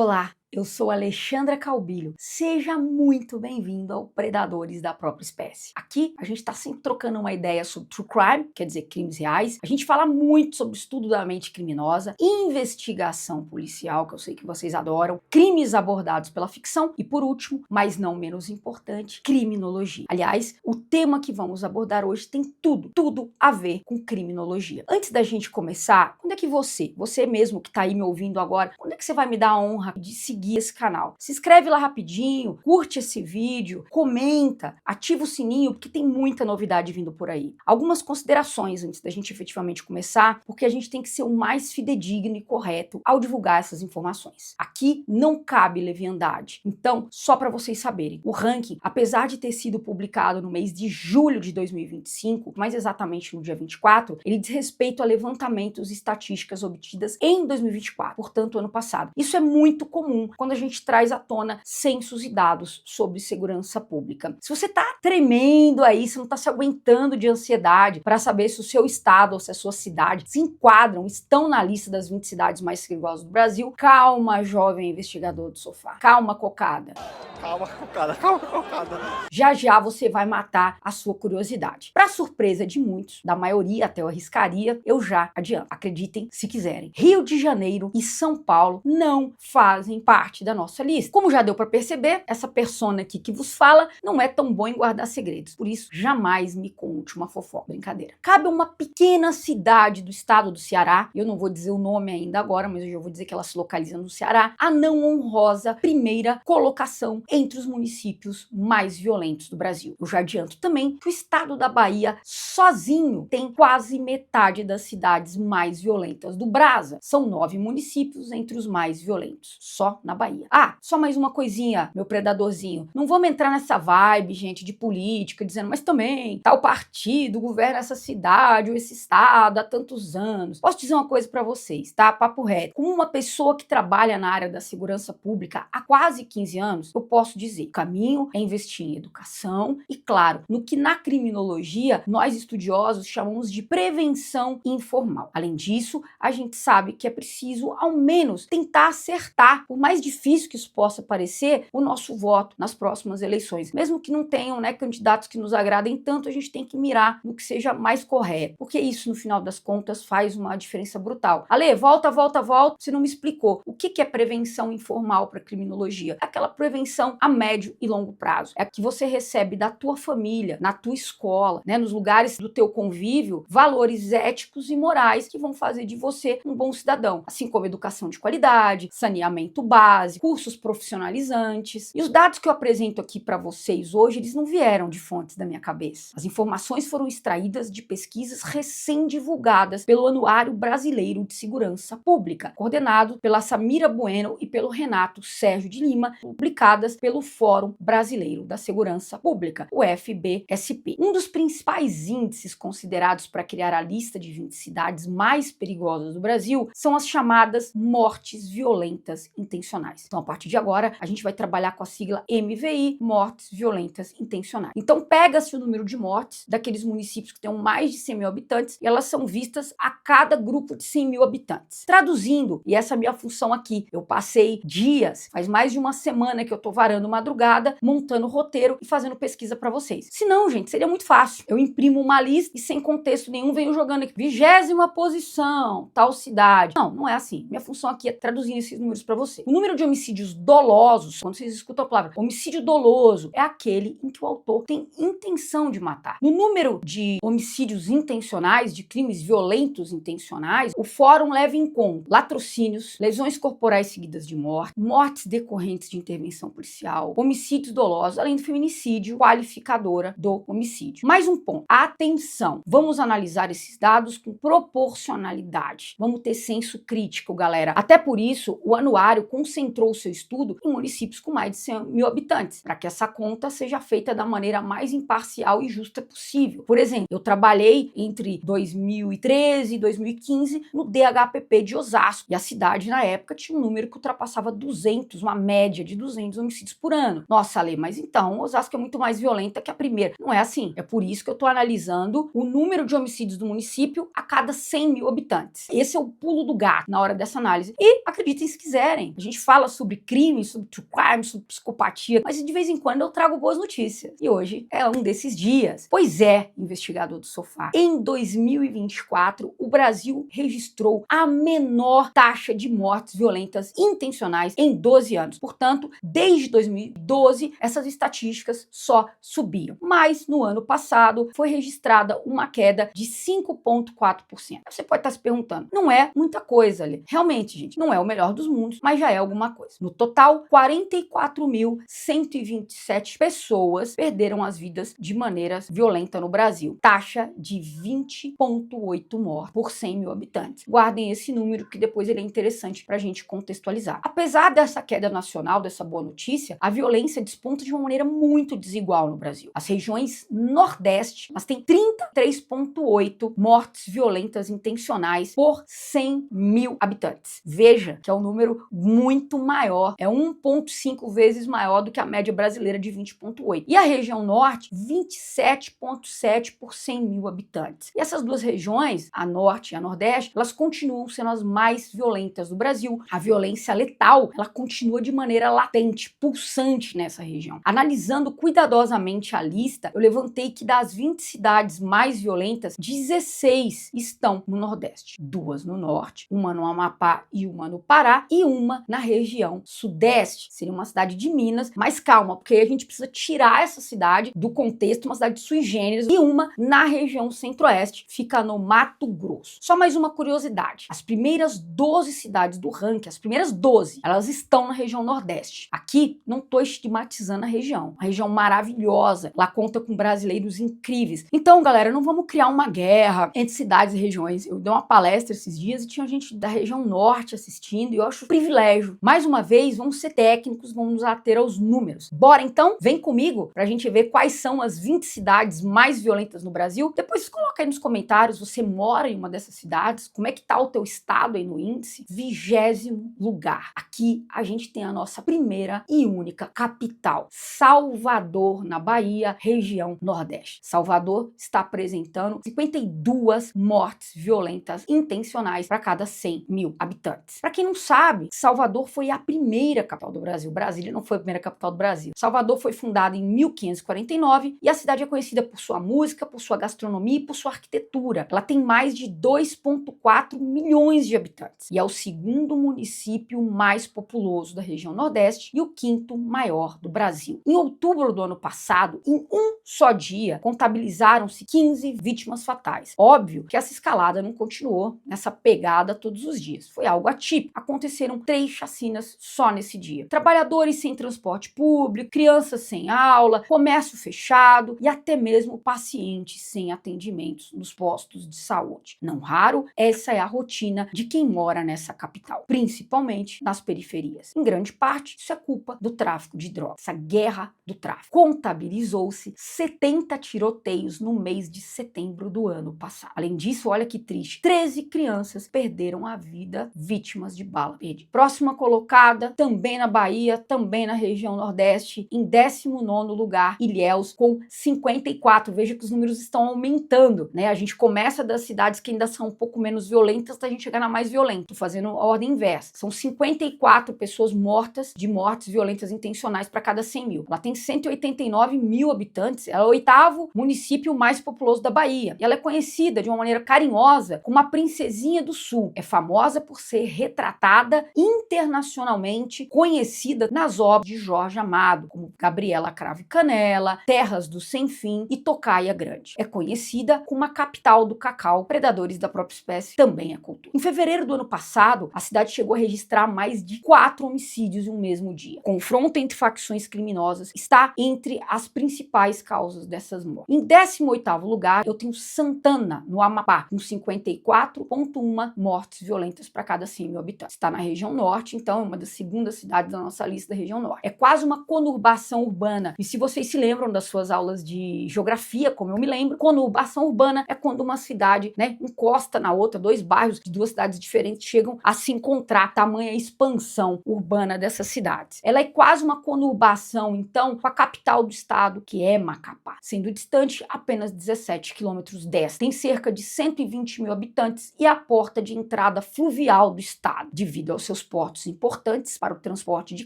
Olá, eu sou Alexandra Calbilho. Seja muito bem-vindo ao Predadores da Própria Espécie. Aqui a gente está sempre trocando uma ideia sobre true crime, quer dizer, crimes reais. A gente fala muito sobre estudo da mente criminosa, investigação policial, que eu sei que vocês adoram, crimes abordados pela ficção e, por último, mas não menos importante, criminologia. Aliás, o tema que vamos abordar hoje tem tudo a ver com criminologia. Antes da gente começar, quando é que você mesmo que está aí me ouvindo agora, quando é que você vai me dar a honra de seguir esse canal? Se inscreve lá rapidinho, curte esse vídeo, comenta, ativa o sininho, porque tem muita novidade vindo por aí. Algumas considerações antes da gente efetivamente começar, porque a gente tem que ser o mais fidedigno e correto ao divulgar essas informações. Aqui não cabe leviandade. Então, só para vocês saberem, o ranking, apesar de ter sido publicado no mês de julho de 2025, mais exatamente no dia 24, ele diz respeito a levantamentos e estatísticas obtidas em 2024, portanto, ano passado. Isso é muito comum quando a gente traz à tona censos e dados sobre segurança pública. Se você tá tremendo aí, se não tá se aguentando de ansiedade para saber se o seu estado ou se a sua cidade se enquadram, estão na lista das 20 cidades mais perigosas do Brasil, calma, jovem investigador do sofá. Calma, cocada. Calma, cocada, calma, cocada. Já você vai matar a sua curiosidade. Para surpresa de muitos, da maioria até eu arriscaria, eu já adianto. Acreditem se quiserem. Rio de Janeiro e São Paulo não fazem parte da nossa lista. Como já deu para perceber, essa persona aqui que vos fala não é tão bom em guardar segredos. Por isso, jamais me conte uma fofoca. Brincadeira. Cabe a uma pequena cidade do estado do Ceará, eu não vou dizer o nome ainda agora, mas eu já vou dizer que ela se localiza no Ceará, a não honrosa primeira colocação entre os municípios mais violentos do Brasil. Eu já adianto também que o estado da Bahia sozinho tem quase metade das cidades mais violentas do Brasa. São 9 municípios entre os mais violentos, só na Bahia. Ah, só mais uma coisinha, meu predadorzinho. Não vamos entrar nessa vibe, gente, de política, dizendo, mas também tal partido governa essa cidade ou esse estado há tantos anos. Posso dizer uma coisa para vocês, tá? Papo reto. Como uma pessoa que trabalha na área da segurança pública há quase 15 anos, eu posso dizer, o caminho é investir em educação e, claro, no que na criminologia nós estudiosos chamamos de prevenção informal. Além disso, a gente sabe que é preciso, ao menos, tentar acertar, por mais difícil que isso possa parecer, o nosso voto nas próximas eleições. Mesmo que não tenham, candidatos que nos agradem tanto, a gente tem que mirar no que seja mais correto, porque isso, no final das contas, faz uma diferença brutal. Ale, volta, você não me explicou. O que é prevenção informal para criminologia? Aquela prevenção a médio e longo prazo. É a que você recebe da tua família, na tua escola, nos lugares do teu convívio, valores éticos e morais que vão fazer de você um bom cidadão, assim como educação de qualidade, saneamento básico, cursos profissionalizantes. E os dados que eu apresento aqui para vocês hoje, eles não vieram de fontes da minha cabeça. As informações foram extraídas de pesquisas recém-divulgadas pelo Anuário Brasileiro de Segurança Pública, coordenado pela Samira Bueno e pelo Renato Sérgio de Lima, publicadas pelo Fórum Brasileiro da Segurança Pública, o FBSP. Um dos principais índices considerados para criar a lista de 20 cidades mais perigosas do Brasil são as chamadas mortes violentas intencionais. Então, a partir de agora, a gente vai trabalhar com a sigla MVI, mortes violentas intencionais. Então, pega-se o número de mortes daqueles municípios que têm mais de 100 mil habitantes e elas são vistas a cada grupo de 100 mil habitantes. Traduzindo, e essa é a minha função aqui, eu passei dias, faz mais de uma semana que eu tô varando madrugada, montando roteiro e fazendo pesquisa para vocês. Se não, gente, seria muito fácil. Eu imprimo uma lista e sem contexto nenhum venho jogando aqui. 20ª posição, tal cidade. Não é assim. Minha função aqui é traduzir esses números para você. O número de homicídios dolosos, quando vocês escutam a palavra homicídio doloso, é aquele em que o autor tem intenção de matar. No número de homicídios intencionais, de crimes violentos intencionais, o fórum leva em conta latrocínios, lesões corporais seguidas de morte, mortes decorrentes de intervenção policial, homicídios dolosos, além do feminicídio, qualificadora do homicídio. Mais um ponto. Atenção! Vamos analisar esses dados com proporcionalidade. Vamos ter senso crítico, galera. Até por isso, o anuário concentrou seu estudo em municípios com mais de 100 mil habitantes, para que essa conta seja feita da maneira mais imparcial e justa possível. Por exemplo, eu trabalhei entre 2013 e 2015 no DHPP de Osasco, e a cidade, na época, tinha um número que ultrapassava 200, uma média de 200 homicídios homicídios por ano. Nossa, Ale, mas então Osasco é muito mais violenta que a primeira. Não é assim. É por isso que eu tô analisando o número de homicídios do município a cada 100 mil habitantes. Esse é o pulo do gato na hora dessa análise. E acreditem se quiserem, a gente fala sobre crime, sobre true crime, sobre psicopatia, mas de vez em quando eu trago boas notícias. E hoje é um desses dias. Pois é, investigador do sofá. Em 2024, o Brasil registrou a menor taxa de mortes violentas intencionais em 12 anos. Portanto, desde 2012, essas estatísticas só subiam. Mas no ano passado foi registrada uma queda de 5,4%. Você pode estar se perguntando, não é muita coisa ali. Realmente, gente, não é o melhor dos mundos, mas já é alguma coisa. No total, 44.127 pessoas perderam as vidas de maneira violenta no Brasil. Taxa de 20,8 mortes por 100 mil habitantes. Guardem esse número que depois ele é interessante para a gente contextualizar. Apesar dessa queda nacional, dessa boa notícia, a violência desponta de uma maneira muito desigual no Brasil. As regiões Nordeste, elas têm 33,8 mortes violentas intencionais por 100 mil habitantes. Veja que é um número muito maior, é 1,5 vezes maior do que a média brasileira de 20,8. E a região Norte, 27,7 por 100 mil habitantes. E essas duas regiões, a Norte e a Nordeste, elas continuam sendo as mais violentas do Brasil. A violência letal, ela continua de maneira latente, pulsante nessa região. Analisando cuidadosamente a lista, eu levantei que das 20 cidades mais violentas, 16 estão no Nordeste. 2 no Norte, uma no Amapá e uma no Pará, e uma na região Sudeste. Seria uma cidade de Minas, mas calma, porque a gente precisa tirar essa cidade do contexto, uma cidade sui generis, e uma na região Centro-Oeste, fica no Mato Grosso. Só mais uma curiosidade, as primeiras 12 cidades do ranking, as primeiras 12, elas estão na região Nordeste. Aqui, não estou estigmatizando a região, uma região maravilhosa, lá conta com brasileiros incríveis. Então, galera, não vamos criar uma guerra entre cidades e regiões. Eu dei uma palestra esses dias e tinha gente da região Norte assistindo, e eu acho privilégio. Mais uma vez, vamos ser técnicos, vamos nos ater aos números. Bora então? Vem comigo pra gente ver quais são as 20 cidades mais violentas no Brasil. Depois coloca aí nos comentários, você mora em uma dessas cidades? Como é que tá o teu estado aí no índice? 20º lugar. Aqui a gente tem a nossa primeira e única capital, Salvador, na Bahia, região Nordeste. Salvador está apresentando 52 mortes violentas intencionais para cada 100 mil habitantes. Para quem não sabe, Salvador foi a primeira capital do Brasil. Brasília não foi a primeira capital do Brasil. Salvador foi fundada em 1549 e a cidade é conhecida por sua música, por sua gastronomia e por sua arquitetura. Ela tem mais de 2,4 milhões de habitantes e é o segundo município mais populoso da região Nordeste e o quinto maior do Brasil. Em outubro do ano passado, em um só dia, contabilizaram-se 15 vítimas fatais. Óbvio que essa escalada não continuou nessa pegada todos os dias. Foi algo atípico. Aconteceram 3 chacinas só nesse dia. Trabalhadores sem transporte público, crianças sem aula, comércio fechado e até mesmo pacientes sem atendimentos nos postos de saúde. Não raro, essa é a rotina de quem mora nessa capital, principalmente nas periferias. Em grande parte, isso é culpa do tráfico de drogas, essa guerra do tráfico. Contabilizou-se 70 tiroteios no mês de setembro do ano passado. Além disso, olha que triste, 13 crianças perderam a vida vítimas de bala perdida. Próxima colocada, também na Bahia, também na região Nordeste, em 19º lugar, Ilhéus, com 54. Veja que os números estão aumentando, né? A gente começa das cidades que ainda são um pouco menos violentas, até a gente chegar na mais violenta. Tô fazendo a ordem inversa. São 54 pessoas mortas de mortes violentas intencionais para cada 100 mil. Ela tem 189 mil habitantes, ela é o 8º município mais populoso da Bahia. E ela é conhecida de uma maneira carinhosa como a Princesinha do Sul. É famosa por ser retratada internacionalmente, conhecida nas obras de Jorge Amado, como Gabriela Cravo e Canela, Terras do Sem Fim e Tocaia Grande. É conhecida como a capital do cacau, predadores da própria espécie também é cultura. Em fevereiro do ano passado, a cidade chegou a registrar mais de 4 homicídios em um mesmo dia. Confronto entre facções criminosas está entre as principais causas dessas mortes. Em 18º lugar, eu tenho Santana, no Amapá, com 54,1 mortes violentas para cada 100 mil habitantes. Está na região Norte, então é uma das segundas cidades da nossa lista da região Norte. É quase uma conurbação urbana. E se vocês se lembram das suas aulas de geografia, como eu me lembro, conurbação urbana é quando uma cidade, né, encosta na outra, 2 bairros de 2 cidades diferentes chegam a se encontrar, tamanha expansão urbana dessas cidades. Ela é quase uma conurbação, então, com a capital do estado, que é Macapá, sendo distante apenas 17 quilômetros desta. Tem cerca de 120 mil habitantes e a porta de entrada fluvial do estado, devido aos seus portos importantes para o transporte de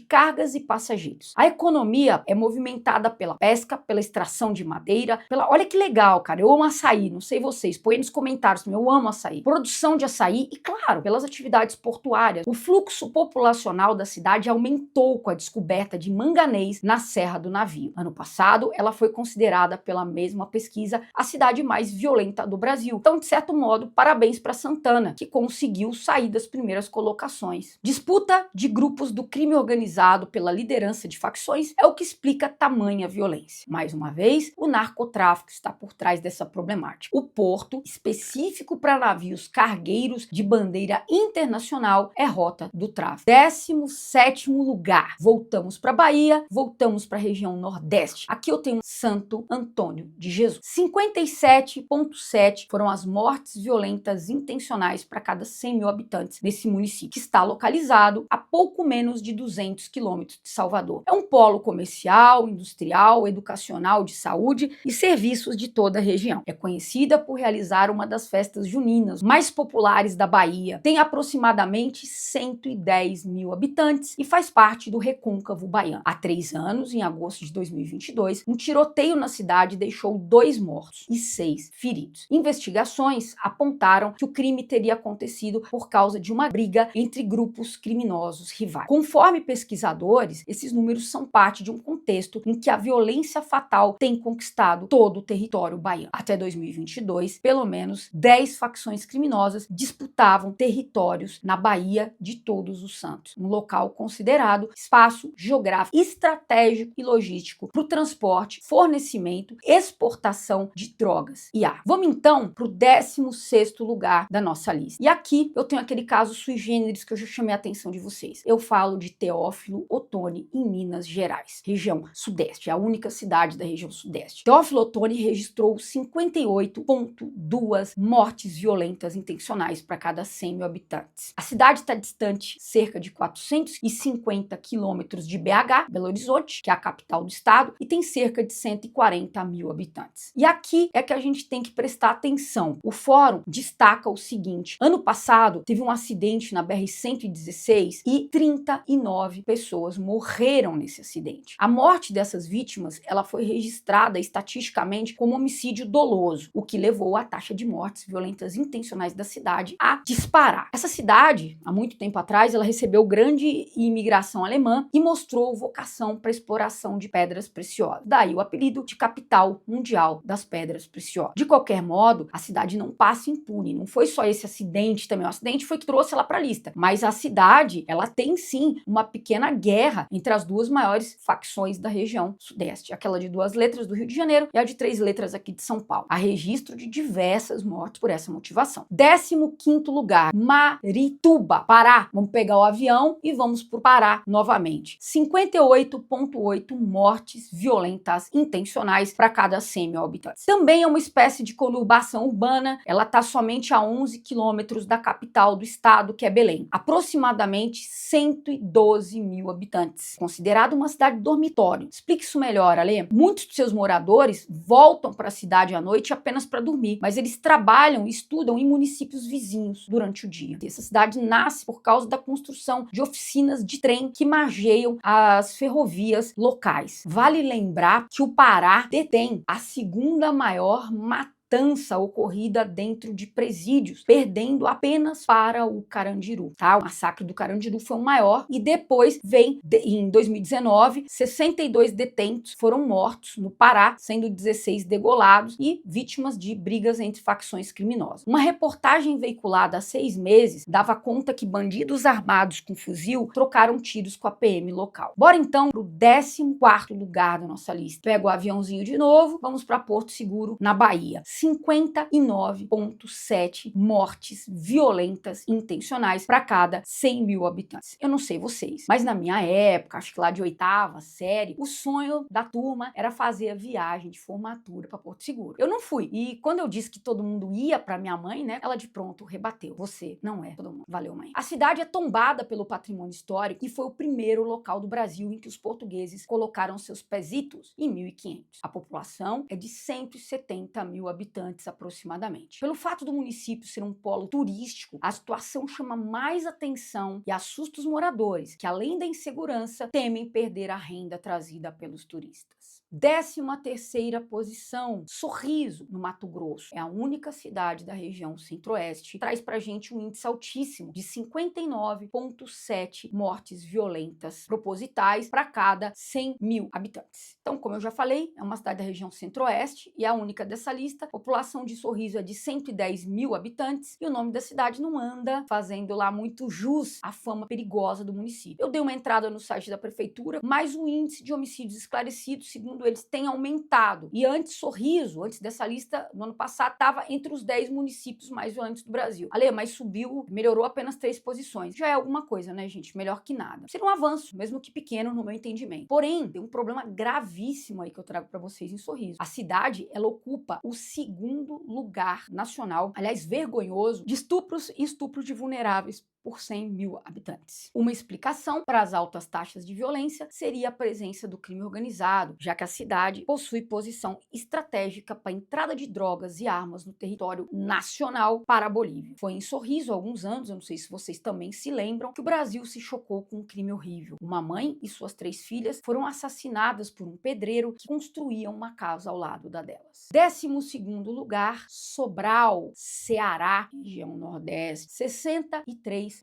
cargas e passageiros. A economia é movimentada pela pesca, pela extração de madeira, olha que legal, cara, eu amo açaí, não sei vocês, põe nos comentários, eu amo açaí. Produção de açaí e, claro, pelas atividades portuárias. O fluxo populacional da cidade aumentou com a descoberta de manganês na Serra do Navio. Ano passado, ela foi considerada pela mesma pesquisa a cidade mais violenta do Brasil. Então, de certo modo, parabéns para Santana, que conseguiu sair das primeiras colocações. Disputa de grupos do crime organizado pela liderança de facções é o que explica tamanha violência. Mais uma vez, o narcotráfico está por trás dessa problemática. O porto, específico para navios cargueiros de bandeira internacional, é rota do tráfico. 17º lugar. Voltamos para Bahia, voltamos para a região Nordeste. Aqui eu tenho Santo Antônio de Jesus. 57,7 foram as mortes violentas intencionais para cada 100 mil habitantes nesse município, que está localizado a pouco menos de 200 quilômetros de Salvador. É um polo comercial, industrial, educacional, de saúde e serviços de toda a região. É conhecida por realizar uma das festas juninas mais populares da Bahia. Tem aproximadamente 110 mil habitantes e faz parte do Recôncavo Baiano. Há 3 anos, em agosto de 2022, um tiroteio na cidade deixou 2 mortos e 6 feridos. Investigações apontaram que o crime teria acontecido por causa de uma briga entre grupos criminosos rivais. Conforme pesquisadores, esses números são parte de um contexto em que a violência fatal tem conquistado todo o território baiano. Até 2022, pelo menos 10 facções criminosas disputavam territórios na Baía de Todos os Santos, um local considerado espaço geográfico, estratégico e logístico para o transporte, fornecimento, exportação de drogas e ar. Vamos então para o 16º lugar da nossa lista. E aqui eu tenho aquele caso sui generis que eu já chamei a atenção de vocês. Eu falo de Teófilo Otoni, em Minas Gerais, região sudeste, a única cidade da região sudeste. Teófilo Otoni registrou 58,2 mortes violentas intencionais para cada 100 mil habitantes. A cidade está distante cerca de 450 quilômetros de BH, Belo Horizonte, que é a capital do estado, e tem cerca de 140 mil habitantes. E aqui é que a gente tem que prestar atenção. O fórum destaca o seguinte: ano passado teve um acidente na BR-116 e 39 pessoas morreram nesse acidente. A morte dessas vítimas, ela foi registrada estatisticamente como homicídio doloso, o que levou a taxa de mortes violentas intencionais da cidade a disparar. Essa cidade, há muito tempo atrás, ela recebeu grande imigração alemã e mostrou vocação para exploração de pedras preciosas. Daí o apelido de capital mundial das pedras preciosas. De qualquer modo, a cidade não passa impune. Não foi só esse acidente também. O acidente foi que trouxe ela para a lista. Mas a cidade, ela tem sim uma pequena guerra entre as duas maiores facções da região sudeste. Aquela de 2 letras do Rio de Janeiro e a de 3 letras aqui de São Paulo. Há registro de diversas mortes por essa motivação. 15º lugar, Marituba, Pará. Vamos pegar o avião e vamos para o Pará novamente. 58,8 mortes violentas intencionais para cada 100 mil habitantes. Também é uma espécie de conurbação urbana. Ela está somente a 11 quilômetros da capital do estado, que é Belém. Aproximadamente 112 mil habitantes. Considerada uma cidade dormitório. Explique isso melhor, Ale. Muitos de seus moradores voltam para a cidade à noite apenas para dormir, mas eles trabalham e estudam em municípios vizinhos durante o dia. Essa cidade nasce por causa da construção de oficinas de trem que margeiam as ferrovias locais. Vale lembrar que o Pará detém a 2ª maior matança ocorrida dentro de presídios, perdendo apenas para o Carandiru, tá? O massacre do Carandiru foi o maior e depois vem, em 2019, 62 detentos foram mortos no Pará, sendo 16 degolados e vítimas de brigas entre facções criminosas. Uma reportagem veiculada há 6 meses dava conta que bandidos armados com fuzil trocaram tiros com a PM local. Bora então para o 14º lugar da nossa lista. Pega o aviãozinho de novo, vamos para Porto Seguro, na Bahia. 59,7 mortes violentas intencionais para cada 100 mil habitantes. Eu não sei vocês, mas na minha época, acho que lá de 8ª série, o sonho da turma era fazer a viagem de formatura para Porto Seguro. Eu não fui. E quando eu disse que todo mundo ia para minha mãe, né, ela de pronto rebateu. Você não é todo mundo. Valeu, mãe. A cidade é tombada pelo patrimônio histórico e foi o primeiro local do Brasil em que os portugueses colocaram seus pezitos em 1500. A população é de 170 mil habitantes aproximadamente. Pelo fato do município ser um polo turístico, a situação chama mais atenção e assusta os moradores, que além da insegurança, temem perder a renda trazida pelos turistas. 13ª posição, Sorriso, no Mato Grosso. É a única cidade da região centro-oeste. Traz pra gente um índice altíssimo de 59,7 mortes violentas propositais para cada 100 mil habitantes. Então, como eu já falei, é uma cidade da região centro-oeste e a única dessa lista. A população de Sorriso é de 110 mil habitantes e o nome da cidade não anda fazendo lá muito jus à fama perigosa do município. Eu dei uma entrada no site da prefeitura, mas o índice de homicídios esclarecidos, segundo eles, tem aumentado. E antes Sorriso, antes dessa lista, no ano passado, estava entre os 10 municípios mais violentos do Brasil. Ale, mas subiu, melhorou apenas 3 posições. Já é alguma coisa, né, gente? Melhor que nada. Seria um avanço, mesmo que pequeno no meu entendimento. Porém, tem um problema gravíssimo aí que eu trago para vocês em Sorriso. A cidade, ela ocupa o 2º lugar nacional, aliás, vergonhoso, de estupros e estupros de vulneráveis por 100 mil habitantes. Uma explicação para as altas taxas de violência seria a presença do crime organizado, já que a cidade possui posição estratégica para a entrada de drogas e armas no território nacional para a Bolívia. Foi em Sorriso, há alguns anos, eu não sei se vocês também se lembram, que o Brasil se chocou com um crime horrível. Uma mãe e suas 3 filhas foram assassinadas por um pedreiro que construía uma casa ao lado da delas. 12º lugar, Sobral, Ceará, região Nordeste, 63,8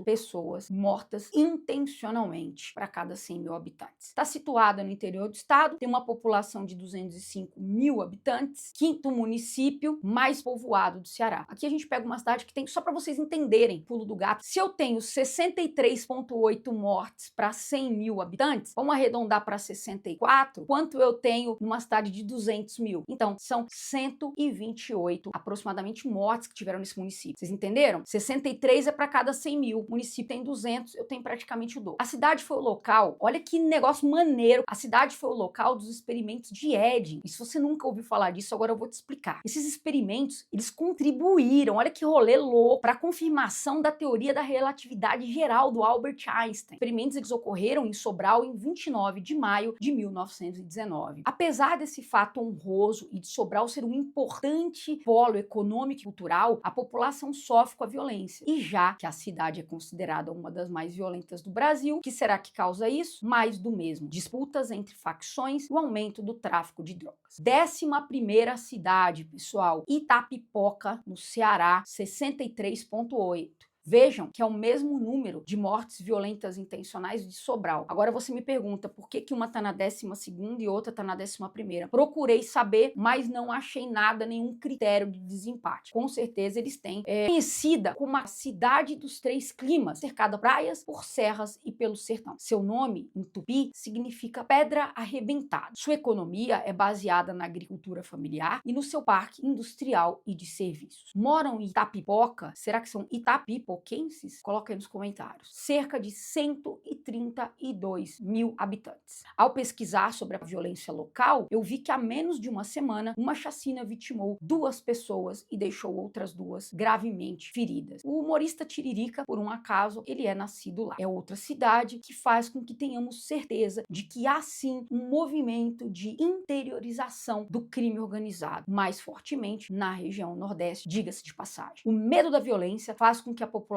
pessoas mortas intencionalmente para cada 100 mil habitantes. Está situada no interior do estado, tem uma população de 205 mil habitantes, 5º município mais povoado do Ceará. Aqui a gente pega uma cidade que tem, só para vocês entenderem, pulo do gato, se eu tenho 63,8 mortes para 100 mil habitantes, vamos arredondar para 64, quanto eu tenho numa cidade de 200 mil? Então, são 128 aproximadamente mortes que tiveram nesse município. Vocês entenderam? 63 é para cada 100 mil. O município tem 200, eu tenho praticamente o dobro. A cidade foi o local, olha que negócio maneiro, a cidade foi o local dos experimentos de Edding. E se você nunca ouviu falar disso, agora eu vou te explicar. Esses experimentos, eles contribuíram, olha que rolê louco, para a confirmação da teoria da relatividade geral do Albert Einstein. Os experimentos, eles ocorreram em Sobral em 29 de maio de 1919. Apesar desse fato honroso e de Sobral ser um importante polo econômico e cultural, a população sofre com a violência. E já que a cidade é considerada uma das mais violentas do Brasil, o que será que causa isso? Mais do mesmo. Disputas entre facções e o aumento do tráfico de drogas. 11ª cidade, pessoal, Itapipoca, no Ceará, 63,8. Vejam que é o mesmo número de mortes violentas intencionais de Sobral. Agora você me pergunta por que uma está na 12ª e outra está na 11ª. Procurei saber, mas não achei nada, nenhum critério de desempate. Com certeza eles têm. Conhecida como a cidade dos 3 climas, cercada por praias, por serras e pelo sertão. Seu nome, em tupi, significa pedra arrebentada. Sua economia é baseada na agricultura familiar e no seu parque industrial e de serviços. Moram em Itapipoca, será que são Itapipocenses? Coloca aí nos comentários. Cerca de 132 mil habitantes. Ao pesquisar sobre a violência local, eu vi que há menos de uma semana, uma chacina vitimou 2 pessoas e deixou outras 2 gravemente feridas. O humorista Tiririca, por um acaso, ele é nascido lá. É outra cidade que faz com que tenhamos certeza de que há sim um movimento de interiorização do crime organizado, mais fortemente na região Nordeste, diga-se de passagem. O medo da violência faz com que a população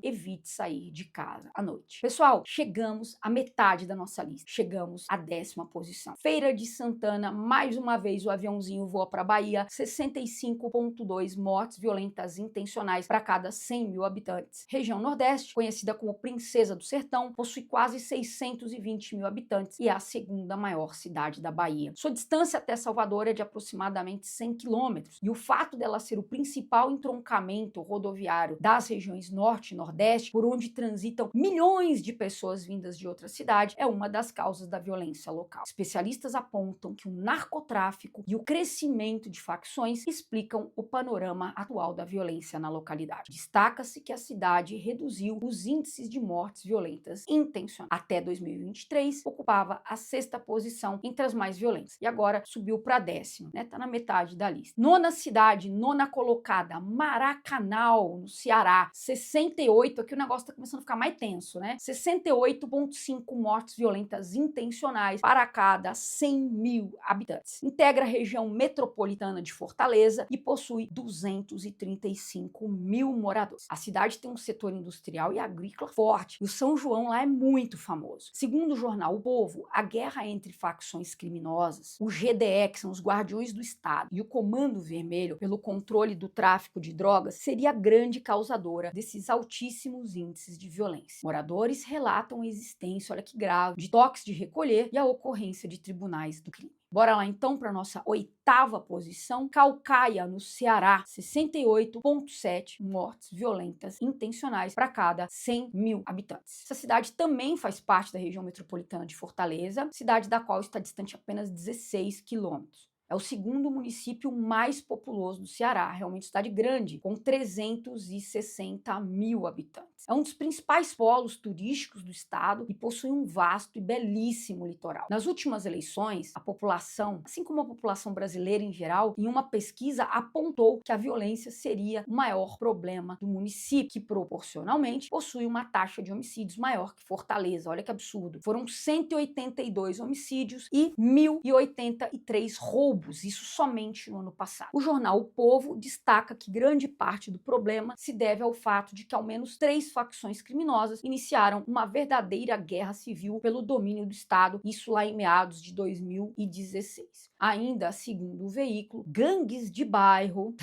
evite sair de casa à noite. Pessoal, chegamos à metade da nossa lista. Chegamos à 10ª posição. Feira de Santana, mais uma vez o aviãozinho voa para Bahia, 65,2 mortes violentas intencionais para cada 100 mil habitantes. Região Nordeste, conhecida como Princesa do Sertão, possui quase 620 mil habitantes e é a 2ª maior cidade da Bahia. Sua distância até Salvador é de aproximadamente 100 quilômetros e o fato dela ser o principal entroncamento rodoviário das regiões Norte e Nordeste, por onde transitam milhões de pessoas vindas de outra cidade é uma das causas da violência local. Especialistas apontam que o narcotráfico e o crescimento de facções explicam o panorama atual da violência na localidade. Destaca-se que a cidade reduziu os índices de mortes violentas intencionais. Até 2023, ocupava a 6ª posição entre as mais violentas e agora subiu para a 10ª, né? Tá na metade da lista. Nona cidade, nona colocada, Maracanã, no Ceará, 68, aqui o negócio tá começando a ficar mais tenso, né? 68,5 mortes violentas intencionais para cada 100 mil habitantes. Integra a região metropolitana de Fortaleza e possui 235 mil moradores. A cidade tem um setor industrial e agrícola forte, e o São João lá é muito famoso. Segundo o jornal O Povo, a guerra entre facções criminosas, o GDE, que são os Guardiões do Estado, e o Comando Vermelho, pelo controle do tráfico de drogas, seria a grande causadora desses altíssimos índices de violência. Moradores relatam a existência, olha que grave, de toques de recolher e a ocorrência de tribunais do crime. Bora lá então para nossa 8ª posição, Caucaia, no Ceará, 68,7 mortes violentas intencionais para cada 100 mil habitantes. Essa cidade também faz parte da região metropolitana de Fortaleza, cidade da qual está distante apenas 16 quilômetros. É o segundo município mais populoso do Ceará, realmente cidade grande, com 360 mil habitantes. É um dos principais polos turísticos do estado e possui um vasto e belíssimo litoral. Nas últimas eleições, a população, assim como a população brasileira em geral, em uma pesquisa apontou que a violência seria o maior problema do município, que proporcionalmente possui uma taxa de homicídios maior que Fortaleza. Olha que absurdo. Foram 182 homicídios e 1.083 roubos. Isso somente no ano passado. O jornal O Povo destaca que grande parte do problema se deve ao fato de que ao menos 3 facções criminosas iniciaram uma verdadeira guerra civil pelo domínio do Estado, isso lá em meados de 2016. Ainda, segundo o veículo, gangues de bairro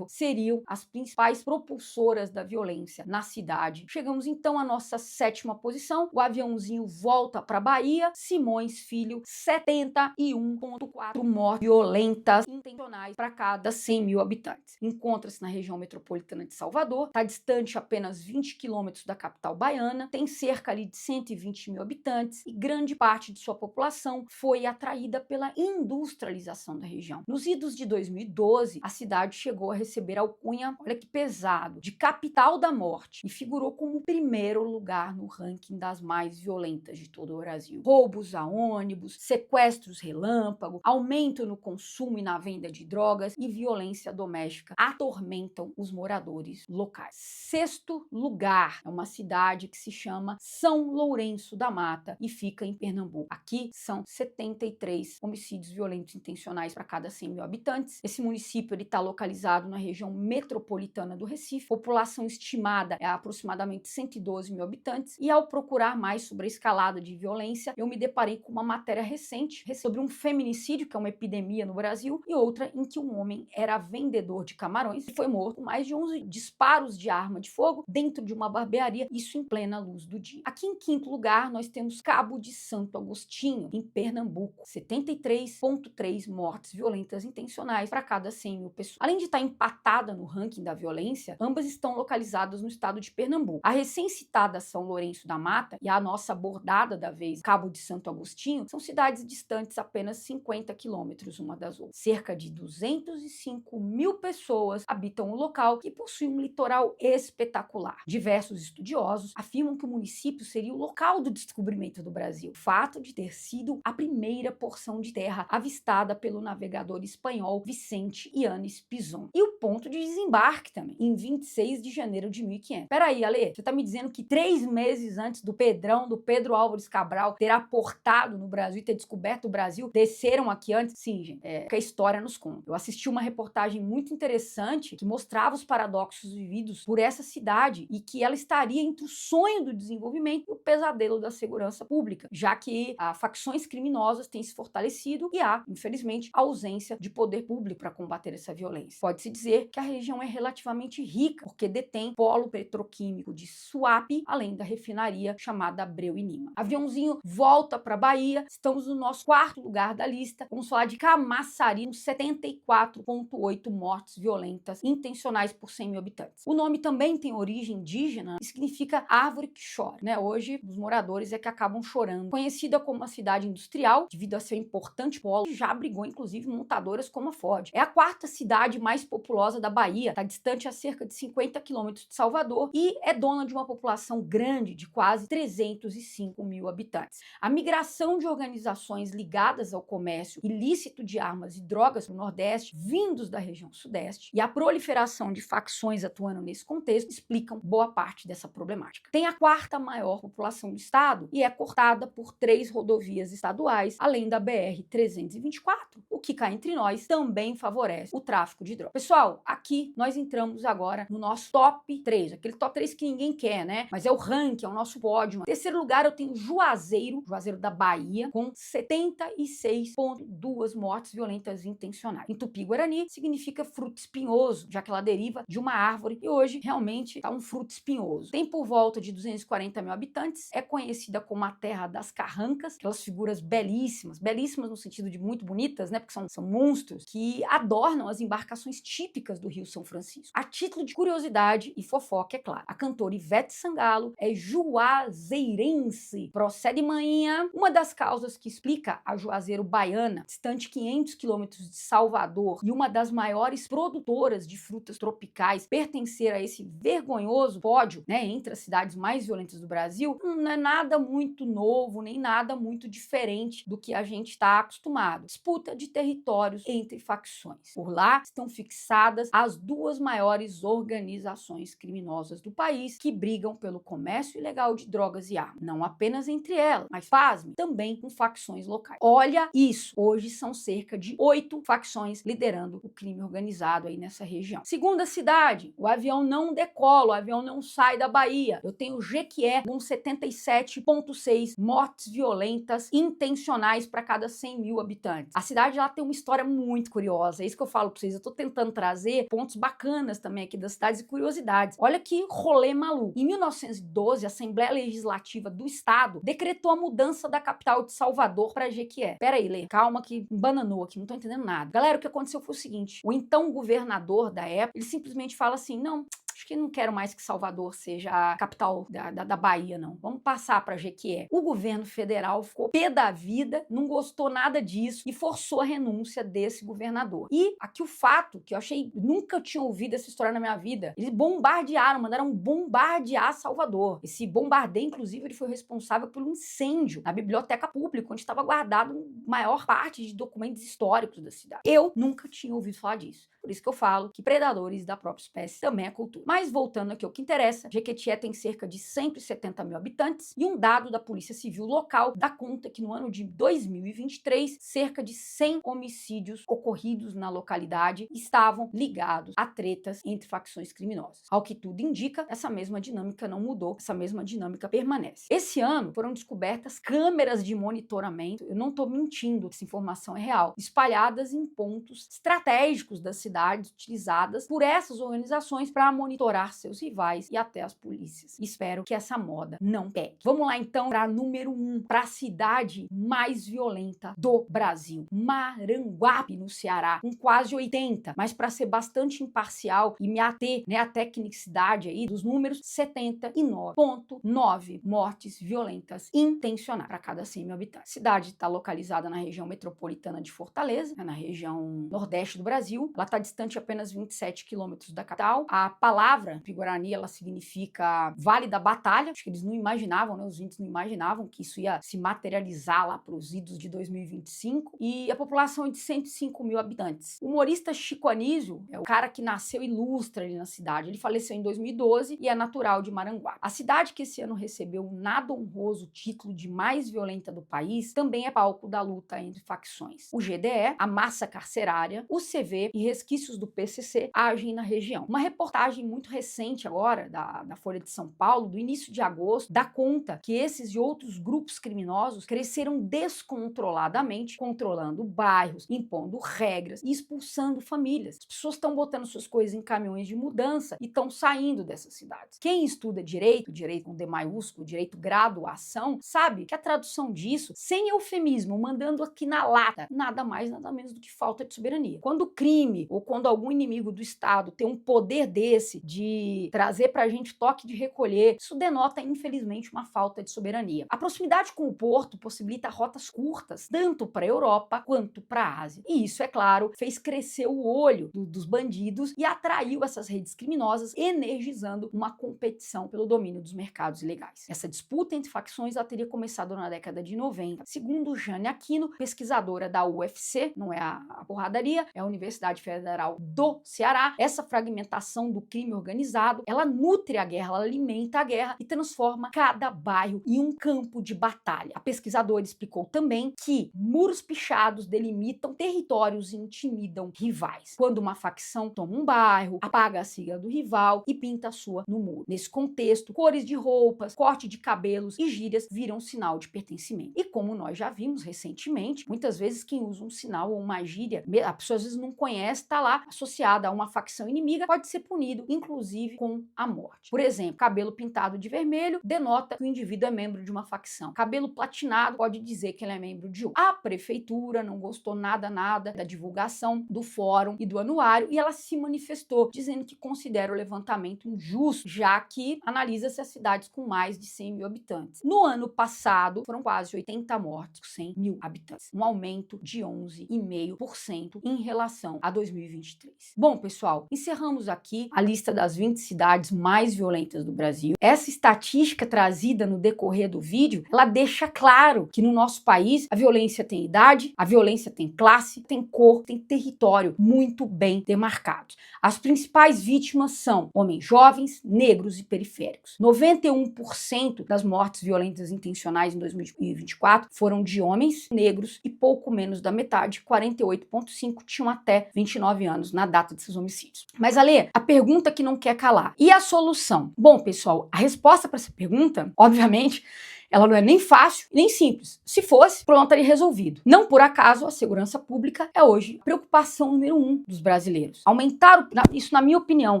seriam as principais propulsoras da violência na cidade. Chegamos então à nossa 7ª posição, o aviãozinho volta para Bahia, Simões Filho, 71,4 mortes violentas intencionais para cada 100 mil habitantes. Encontra-se na região metropolitana de Salvador, está distante apenas 20 quilômetros da capital baiana, tem cerca ali de 120 mil habitantes e grande parte de sua população foi atraída pela industrialização da região. Nos idos de 2012, a cidade chegou a receber a alcunha, olha que pesado, de capital da morte e figurou como o primeiro lugar no ranking das mais violentas de todo o Brasil. Roubos a ônibus, sequestros relâmpago, aumento no consumo e na venda de drogas e violência doméstica atormentam os moradores locais. 6º lugar é uma cidade que se chama São Lourenço da Mata e fica em Pernambuco. Aqui são 73 homicídios violentos intencionais para cada 100 mil habitantes. Esse município está localizado na região metropolitana do Recife. População estimada é aproximadamente 112 mil habitantes. E ao procurar mais sobre a escalada de violência, eu me deparei com uma matéria recente sobre um feminicídio, que é uma epidemia no Brasil, e outra em que um homem era vendedor de camarões e foi morto com mais de 11 disparos de arma de fogo dentro de uma barbearia, isso em plena luz do dia. Aqui em 5º lugar, nós temos Cabo de Santo Agostinho, em Pernambuco, 73,3 mortes violentas intencionais para cada 100 mil pessoas. Além de estar empatada no ranking da violência, ambas estão localizadas no estado de Pernambuco. A recém-citada São Lourenço da Mata e a nossa abordada da vez, Cabo de Santo Agostinho, são cidades distantes apenas 50 quilômetros uma das outras. Cerca de 205 mil pessoas habitam o local, que possui um litoral espetacular. Diversos estudiosos afirmam que o município seria o local do descobrimento do Brasil. O fato de ter sido a primeira porção de terra avistada pelo navegador espanhol Vicente Yanes Pizon. E o ponto de desembarque também, em 26 de janeiro de 1500. Peraí, Ale, você tá me dizendo que 3 meses antes do Pedro Álvares Cabral ter aportado no Brasil e ter descoberto o Brasil, desceram aqui antes? Sim, gente, que a história nos conta. Eu assisti uma reportagem muito interessante que mostrava os paradoxos vividos por essa cidade e que ela estaria entre o sonho do desenvolvimento e o pesadelo da segurança pública, já que facções criminosas têm se fortalecido e há, infelizmente, ausência de poder público para combater essa violência. Pode-se dizer que a região é relativamente rica, porque detém polo petroquímico de Suape, além da refinaria chamada Abreu e Lima. Aviãozinho volta para Bahia, estamos no nosso 4º lugar da lista, vamos falar de Camaçari, com 74,8 mortes violentas intencionais por 100 mil habitantes. O nome também tem origem indígena e significa árvore que chora, né? Hoje, os moradores é que acabam chorando. Conhecida como uma cidade industrial, devido a seu importante polo, já abrigou inclusive montadoras como a Ford. É a quarta cidade mais populosa da Bahia, está distante a cerca de 50 quilômetros de Salvador e é dona de uma população grande de quase 305 mil habitantes. A migração de organizações ligadas ao comércio ilícito de armas e drogas para o Nordeste, vindos da região Sudeste, e a proliferação de facções atuando nesse contexto explicam boa parte dessa problemática. Tem a quarta maior população do estado e é cortada por 3 rodovias estaduais, além da BR-324, o que cá entre nós também favorece o tráfico de drogas. Pessoal, aqui nós entramos agora no nosso top 3, aquele top 3 que ninguém quer, né? Mas é o ranking, é o nosso pódio. Em terceiro lugar eu tenho Juazeiro da Bahia, com 76,2 mortes violentas intencionais. Em Tupi-Guarani significa fruto espinhoso, já que ela deriva de uma árvore e hoje realmente é um fruto espinhoso. Tem por volta de 240 mil habitantes, é conhecida como a terra das carrancas, aquelas figuras belíssimas, belíssimas no sentido de muito bonitas, né? Porque são monstros que adornam as embarcações típicas do Rio São Francisco. A título de curiosidade e fofoca, é claro, a cantora Ivete Sangalo é juazeirense. Procede, manhinha. Uma das causas que explica a Juazeiro baiana, distante 500 quilômetros de Salvador e uma das maiores produtoras de frutas tropicais, pertencer a esse vergonhoso pódio, né, entre as cidades mais violentas do Brasil, não é nada muito novo, nem nada muito diferente do que a gente está acostumado. Disputa de territórios entre facções. Por lá estão fixadas as 2 maiores organizações criminosas do país que brigam pelo comércio ilegal de drogas e armas. Não apenas entre elas, mas pasme, também com facções locais. Olha isso! Hoje são cerca de 8 facções liderando o crime organizado aí nessa região. Segunda cidade, o avião não decola, o avião não sai da Bahia. Eu tenho Jequié com 77,6 mortes violentas intencionais para cada 100 mil habitantes. A cidade lá tem uma história muito curiosa, é isso que eu falo para vocês. Eu tô tentando trazer pontos bacanas também aqui das cidades e curiosidades. Olha que rolê maluco. Em 1912, a Assembleia Legislativa do Estado decretou a mudança da capital de Salvador para Jequié. Pera aí, Lê, calma que bananou aqui, não tô entendendo nada. Galera, o que aconteceu foi o seguinte, o então governador da época, ele simplesmente fala assim, não, acho que não quero mais que Salvador seja a capital da Bahia, não. Vamos passar para Jequié. O governo federal ficou pé da vida, não gostou nada disso e forçou a renúncia desse governador. E aqui o fato, que eu achei, nunca tinha ouvido essa história na minha vida, eles bombardearam, mandaram bombardear Salvador. Esse bombardeio, inclusive, ele foi responsável pelo incêndio na biblioteca pública, onde estava guardado a maior parte de documentos históricos da cidade. Eu nunca tinha ouvido falar disso. Por isso que eu falo que predadores da própria espécie também é cultura. Mas voltando aqui ao que interessa, Jequié tem cerca de 170 mil habitantes e um dado da Polícia Civil local dá conta que no ano de 2023, cerca de 100 homicídios ocorridos na localidade estavam ligados a tretas entre facções criminosas. Ao que tudo indica, essa mesma dinâmica não mudou, essa mesma dinâmica permanece. Esse ano foram descobertas câmeras de monitoramento, eu não estou mentindo, essa informação é real, espalhadas em pontos estratégicos das cidades utilizadas por essas organizações para monitorar seus rivais e até as polícias. Espero que essa moda não pegue. Vamos lá então para número 1, para a cidade mais violenta do Brasil, Maranguape, no Ceará, com quase 80, mas para ser bastante imparcial e me ater, né, à tecnicidade aí dos números, 79,9 mortes violentas intencionais para cada 100 mil habitantes. A cidade está localizada na região metropolitana de Fortaleza, na região nordeste do Brasil. Ela está distante apenas 27 quilômetros da capital. A palavra Tupi-Guarani, ela significa Vale da Batalha. Acho que eles não imaginavam, né? Os índios não imaginavam que isso ia se materializar lá para os idos de 2025. E a população é de 105 mil habitantes. O humorista Chico Anísio é o cara que nasceu ilustre ali na cidade. Ele faleceu em 2012 e é natural de Maranguape. A cidade que esse ano recebeu o nada honroso título de mais violenta do país também é palco da luta entre facções. O GDE, a massa carcerária, o CV e resquícios do PCC agem na região. Uma reportagem muito muito recente agora, da Folha de São Paulo, do início de agosto, dá conta que esses e outros grupos criminosos cresceram descontroladamente, controlando bairros, impondo regras e expulsando famílias. As pessoas estão botando suas coisas em caminhões de mudança e estão saindo dessas cidades. Quem estuda direito com D maiúsculo, direito graduação, sabe que a tradução disso, sem eufemismo, mandando aqui na lata, nada mais, nada menos do que falta de soberania. Quando o crime ou quando algum inimigo do Estado tem um poder desse de trazer pra gente toque de recolher, isso denota, infelizmente, uma falta de soberania. A proximidade com o porto possibilita rotas curtas, tanto para a Europa quanto para a Ásia. E isso, é claro, fez crescer o olho dos bandidos e atraiu essas redes criminosas, energizando uma competição pelo domínio dos mercados ilegais. Essa disputa entre facções ela teria começado na década de 90. Segundo Jane Aquino, pesquisadora da UFC, não é a porradaria, é a Universidade Federal do Ceará, essa fragmentação do crime organizado, ela nutre a guerra, ela alimenta a guerra e transforma cada bairro em um campo de batalha. A pesquisadora explicou também que muros pichados delimitam territórios e intimidam rivais. Quando uma facção toma um bairro, apaga a sigla do rival e pinta a sua no muro. Nesse contexto, cores de roupas, corte de cabelos e gírias viram sinal de pertencimento. E como nós já vimos recentemente, muitas vezes quem usa um sinal ou uma gíria, a pessoa às vezes não conhece, está lá associada a uma facção inimiga, pode ser punido, inclusive com a morte. Por exemplo, cabelo pintado de vermelho denota que o indivíduo é membro de uma facção. Cabelo platinado pode dizer que ele é membro de outra. A prefeitura não gostou nada da divulgação do fórum e do anuário e ela se manifestou dizendo que considera o levantamento injusto, já que analisa-se as cidades com mais de 100 mil habitantes. No ano passado, foram quase 80 mortes por 100 mil habitantes, um aumento de 11,5% em relação a 2023. Bom, pessoal, encerramos aqui a lista das 20 cidades mais violentas do Brasil. Essa estatística trazida no decorrer do vídeo, ela deixa claro que no nosso país a violência tem idade, a violência tem classe, tem cor, tem território muito bem demarcados. As principais vítimas são homens jovens, negros e periféricos. 91% das mortes violentas intencionais em 2024 foram de homens negros e pouco menos da metade, 48,5%, tinham até 29 anos na data desses homicídios. Mas, Ale, a pergunta que não quer calar. E a solução? Bom, pessoal, a resposta para essa pergunta, obviamente, ela não é nem fácil, nem simples. Se fosse, o problema estaria resolvido. Não por acaso, a segurança pública é hoje a preocupação número 1 dos brasileiros. Aumentar, isso na minha opinião,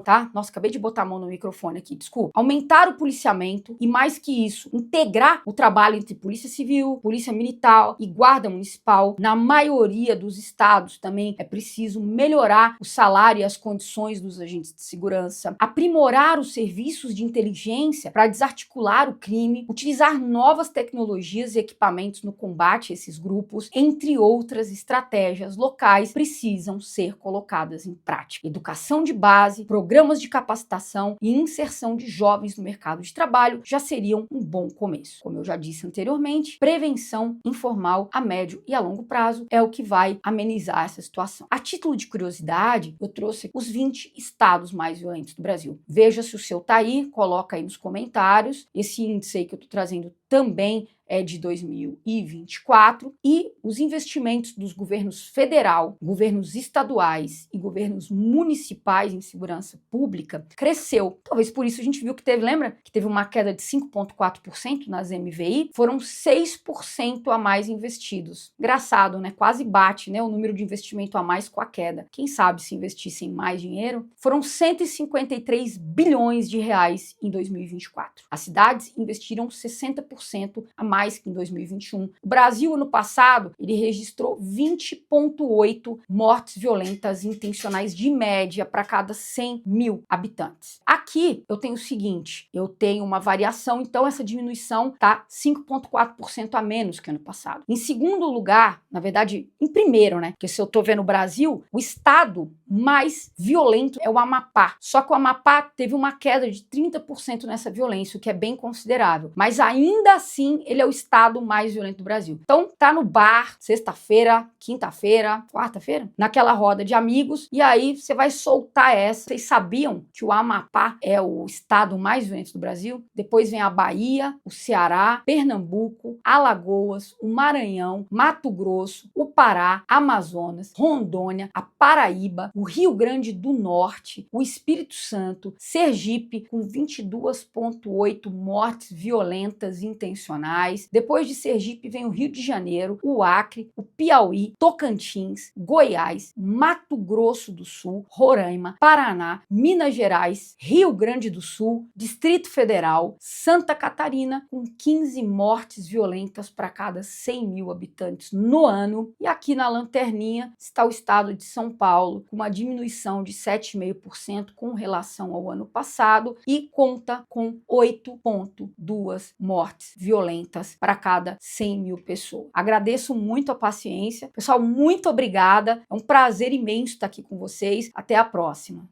tá? Nossa, acabei de botar a mão no microfone aqui, desculpa. Aumentar o policiamento e, mais que isso, integrar o trabalho entre polícia civil, polícia militar e guarda municipal. Na maioria dos estados também é preciso melhorar o salário e as condições dos agentes de segurança, aprimorar os serviços de inteligência para desarticular o crime, utilizar novas tecnologias e equipamentos no combate a esses grupos, entre outras estratégias locais, precisam ser colocadas em prática. Educação de base, programas de capacitação e inserção de jovens no mercado de trabalho já seriam um bom começo. Como eu já disse anteriormente, prevenção informal a médio e a longo prazo é o que vai amenizar essa situação. A título de curiosidade, eu trouxe os 20 estados mais violentos do Brasil. Veja se o seu tá aí, coloca aí nos comentários. Esse índice aí que eu tô trazendo também é de 2024 e os investimentos dos governos federal, governos estaduais e governos municipais em segurança pública cresceu. Talvez por isso a gente viu que lembra que teve uma queda de 5,4% nas MVI, foram 6% a mais investidos. Engraçado, né? Quase bate, né, o número de investimento a mais com a queda. Quem sabe se investissem mais dinheiro? Foram 153 bilhões de reais em 2024. As cidades investiram 60% a mais que em 2021. O Brasil, ano passado, ele registrou 20,8 mortes violentas intencionais de média para cada 100 mil habitantes. Aqui eu tenho o seguinte, eu tenho uma variação, então essa diminuição tá 5,4% a menos que ano passado. Em segundo lugar, na verdade, em primeiro, né? Porque se eu tô vendo o Brasil, o estado mais violento é o Amapá. Só que o Amapá teve uma queda de 30% nessa violência, o que é bem considerável. Mas ainda assim, ele é o estado mais violento do Brasil. Então, tá no bar, sexta-feira, quinta-feira, quarta-feira, naquela roda de amigos, e aí você vai soltar essa. Vocês sabiam que o Amapá é o estado mais violento do Brasil? Depois vem a Bahia, o Ceará, Pernambuco, Alagoas, o Maranhão, Mato Grosso, o Pará, Amazonas, Rondônia, a Paraíba, o Rio Grande do Norte, o Espírito Santo, Sergipe, com 22,8 mortes violentas intencionais. Depois de Sergipe vem o Rio de Janeiro, o Acre, o Piauí, Tocantins, Goiás, Mato Grosso do Sul, Roraima, Paraná, Minas Gerais, Rio Grande do Sul, Distrito Federal, Santa Catarina, com 15 mortes violentas para cada 100 mil habitantes no ano. E aqui na lanterninha está o estado de São Paulo, com uma diminuição de 7,5% com relação ao ano passado e conta com 8,2 mortes violentas para cada 100 mil pessoas. Agradeço muito a paciência. Pessoal, muito obrigada. É um prazer imenso estar aqui com vocês. Até a próxima.